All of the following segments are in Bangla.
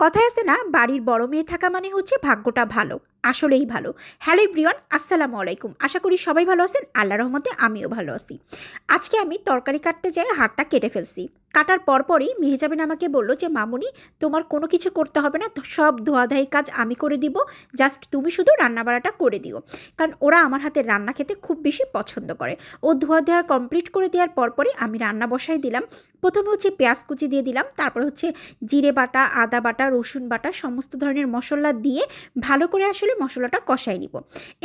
কথায় আছে না, বাড়ির বড় মেয়ে থাকা মানে হচ্ছে ভাগ্যটা ভালো। আসলেই ভালো। হ্যালো এভরিওয়ান, আসসালামু আলাইকুম। আশা করি সবাই ভালো আছেন। আল্লাহর রহমতে আমিও ভালো আছি। আজকে আমি তরকারি কাটতে যেয়ে হাতটা কেটে ফেলছি। কাটার পরপরই মেহজাবিন আমাকে বলল যে, মামুনি তোমার কোনো কিছু করতে হবে না, সব ধোয়াধাই কাজ আমি করে দিব, জাস্ট তুমি শুধু রান্নাবাড়াটা করে দিও। কারণ ওরা আমার হাতের রান্না খেতে খুব বেশি পছন্দ করে। ও ধোয়া দেওয়া কমপ্লিট করে দেওয়ার পরপরই আমি রান্না বসাই দিলাম। প্রথমে হচ্ছে পেঁয়াজ কুচি দিয়ে দিলাম, তারপর হচ্ছে জিরে বাটা, আদা বাটা, রসুন বাটা, সমস্ত ধরনের মশলা দিয়ে ভালো করে আসলে মশলাটা কষাই নিব।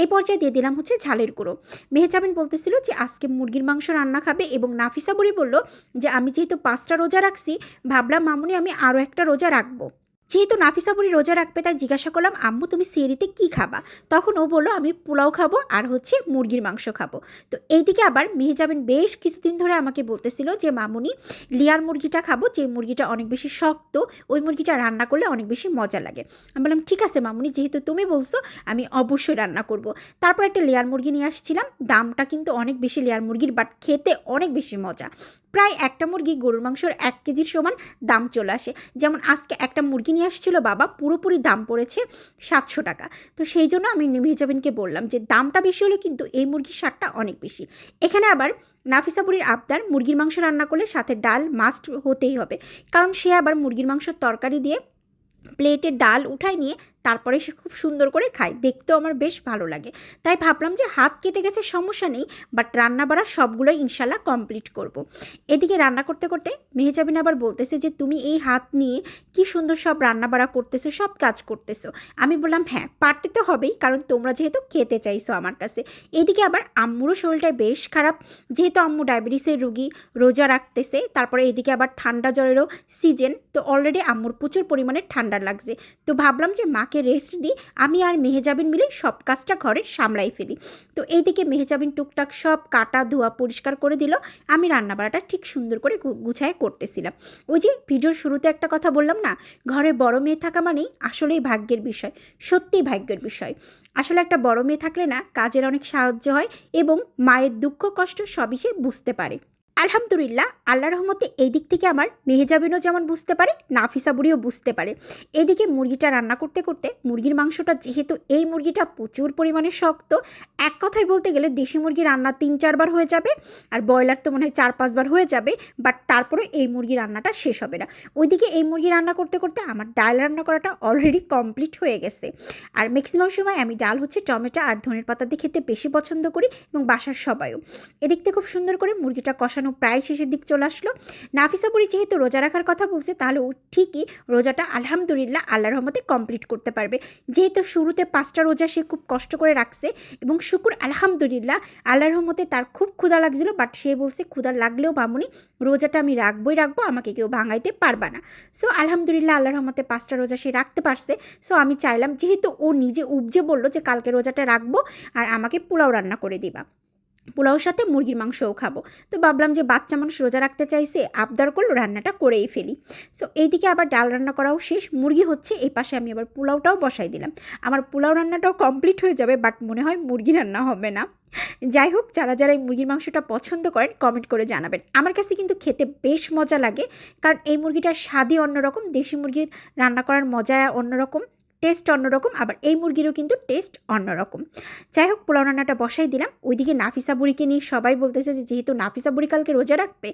এই পর্যায়ে দিয়ে দিলাম হচ্ছে ঝালের গুঁড়ো। মেহজাবিন বলতেছিল যে আজকে মুরগির মাংস রান্না খাবে, এবং নাফিসা বুড়ি বলল যে আমি যেহেতু 5টা রোজা রাখছি, ভাবলাম মামুনি আমি আরও একটা রোজা রাখবো। যেহেতু নাফিসা বুড়ি রোজা রাখবে, তাই জিজ্ঞাসা করলাম আম্মু তুমি সেহরিতে কী খাবা? তখন ও বললো আমি পোলাও খাবো আর হচ্ছে মুরগির মাংস খাবো। তো এইদিকে আবার মেহজাবিন বেশ কিছুদিন ধরে আমাকে বলতেছিল যে মামুনি লিয়ার মুরগিটা খাবো, যে মুরগিটা অনেক বেশি শক্ত, ওই মুরগিটা রান্না করলে অনেক বেশি মজা লাগে। আমি বললাম ঠিক আছে মামুনি, যেহেতু তুমি বলছো আমি অবশ্যই রান্না করব। তারপর একটা লেয়ার মুরগি নিয়ে আসছিলাম। দামটা কিন্তু অনেক বেশি লেয়ার মুরগির, বাট খেতে অনেক বেশি মজা। প্রায় একটা মুরগি গরুর মাংসর 1 কেজির সমান দাম চলে আসে। যেমন আজকে একটা মুরগি নিয়ে আসছিল বাবা, পুরোপুরি দাম পড়েছে 700 টাকা। তো সেই জন্য আমি মেহজাবিনকে বললাম যে দামটা বেশি হলে কিন্তু এই মুরগির স্বাদটা অনেক বেশি। এখানে আবার নাফিসা বুড়ির আবদার, মুরগির মাংস রান্না করলে সাথে ডাল মাস্ট হতেই হবে। কারণ সে আবার মুরগির মাংসর তরকারি দিয়ে প্লেটে ডাল উঠায় নিয়ে তারপরে সে খুব সুন্দর করে খায়, দেখতেও আমার বেশ ভালো লাগে। তাই ভাবলাম যে হাত কেটে গেছে সমস্যা নেই, বাট রান্না বাড়া সবগুলোই ইনশাল্লাহ কমপ্লিট করব। এদিকে রান্না করতে করতে মেহজাবিন আবার বলতেছে যে তুমি এই হাত নিয়ে কি সুন্দর সব রান্না বাড়া করতেছো, সব কাজ করতেছো। আমি বললাম হ্যাঁ, পারতে তো হবেই, কারণ তোমরা যেহেতু খেতে চাইছো আমার কাছে। এদিকে আবার আম্মুরও শরীরটা বেশ খারাপ, যেহেতু আম্মু ডায়াবেটিসের রুগী, রোজা রাখতেছে। তারপরে এদিকে আবার ঠান্ডা জ্বরেরও সিজন, তো অলরেডি আম্মুর প্রচুর পরিমাণে ঠান্ডা লাগছে। তো ভাবলাম যে মাকে রেস্ট দিই, আমি আর মেহজাবিন মিলে সব কাজটা ঘরে সামলাই ফেলি। তো এইদিকে মেহজাবিন টুকটাক সব কাটা ধোয়া পরিষ্কার করে দিল, আমি রান্নাবাড়াটা ঠিক সুন্দর করে গুছায় করতেছিলাম। ওই যে ভিডিওর শুরুতে একটা কথা বললাম না, ঘরে বড় মেয়ে থাকা মানেই আসলেই ভাগ্যের বিষয়, সত্যিই ভাগ্যের বিষয়। আসলে একটা বড় মেয়ে থাকলে না কাজের অনেক সাহায্য হয়, এবং মায়ের দুঃখ কষ্ট সবই সে বুঝতে পারে। আলহামদুলিল্লাহ, আল্লাহ রহমতে এই দিক থেকে আমার মেহজাবিনও যেমন বুঝতে পারে, নাফিসা বুড়িও বুঝতে পারে। এদিকে মুরগিটা রান্না করতে করতে, মুরগির মাংসটা যেহেতু এই মুরগিটা প্রচুর পরিমাণে শক্ত, এক কথায় বলতে গেলে দেশি মুরগি রান্না 3-4 বার হয়ে যাবে, আর ব্রয়লার তো মনে হয় 4-5 বার হয়ে যাবে, বাট তারপরে এই মুরগি রান্নাটা শেষ হবে না। ওইদিকে এই মুরগি রান্না করতে করতে আমার ডাল রান্না করাটা অলরেডি কমপ্লিট হয়ে গেছে। আর ম্যাক্সিমাম সময় আমি ডাল হচ্ছে টমেটো আর ধনের পাতা দিয়ে খেতে বেশি পছন্দ করি, এবং বাসার সবাইও। এদিক থেকে খুব সুন্দর করে মুরগিটা কষানো প্রায় শেষের দিক চলে আসলো। নাফিসা বুড়ি যেহেতু রোজা রাখার কথা বলছে, তাহলে ও ঠিকই রোজাটা আলহামদুলিল্লাহ আল্লাহর রহমতে কমপ্লিট করতে পারবে। যেহেতু শুরুতে 5টা রোজা সে খুব কষ্ট করে রাখছে, এবং শুকুর আলহামদুলিল্লাহ আল্লাহর রহমতে তার খুব ক্ষুধা লাগছিল, বাট সে বলছে ক্ষুধা লাগলেও মামুনি রোজাটা আমি রাখবই রাখবো, আমাকে কেউ ভাঙাইতে পারবা না। সো আলহামদুলিল্লাহ আল্লাহর রহমতে 5টা রোজা সে রাখতে পারছে। সো আমি চাইলাম, যেহেতু ও নিজে উপজে বললো যে কালকে রোজাটা রাখবো আর আমাকে পোলাও রান্না করে দিবা, পোলাওর সাথে মুরগির মাংসও খাবো, তো ভাবলাম যে বাচ্চা মানুষ রোজা রাখতে চাইছে, আবদার করলো, রান্নাটা করেই ফেলি। সো এইদিকে আবার ডাল রান্না করাও শেষ, মুরগি হচ্ছে, এই পাশে আমি আবার পোলাওটাও বসাই দিলাম। আমার পোলাও রান্নাটাও কমপ্লিট হয়ে যাবে, বাট মনে হয় মুরগি রান্না হবে না। যাই হোক, যারা যারা এই মুরগির মাংসটা পছন্দ করেন কমেন্ট করে জানাবেন। আমার কাছে কিন্তু খেতে বেশ মজা লাগে, কারণ এই মুরগিটার স্বাদই অন্যরকম, দেশি মুরগির রান্না করার মজা অন্যরকম, টেস্ট অন্যরকম, আবার এই মুরগিরও কিন্তু টেস্ট অন্যরকম। যাই হোক, পোলাও রান্নাটা বসাই দিলাম। ওইদিকে নাফিসা বুড়িকে নিয়ে সবাই বলতেছে যে যেহেতু নাফিসা বুড়ি কালকে রোজা রাখবে,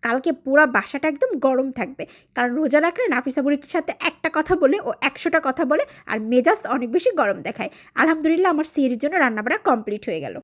কালকে পুরো বাসাটা একদম গরম থাকবে, কারণ রোজা রাখলে নাফিসা বুড়ির সাথে একটা কথা বলে ও 100টা কথা বলে, আর মেজাজ অনেক বেশি গরম দেখায়। আলহামদুলিল্লাহ আমার সিঁড়ির জন্য রান্নাবাড়া কমপ্লিট হয়ে গেল।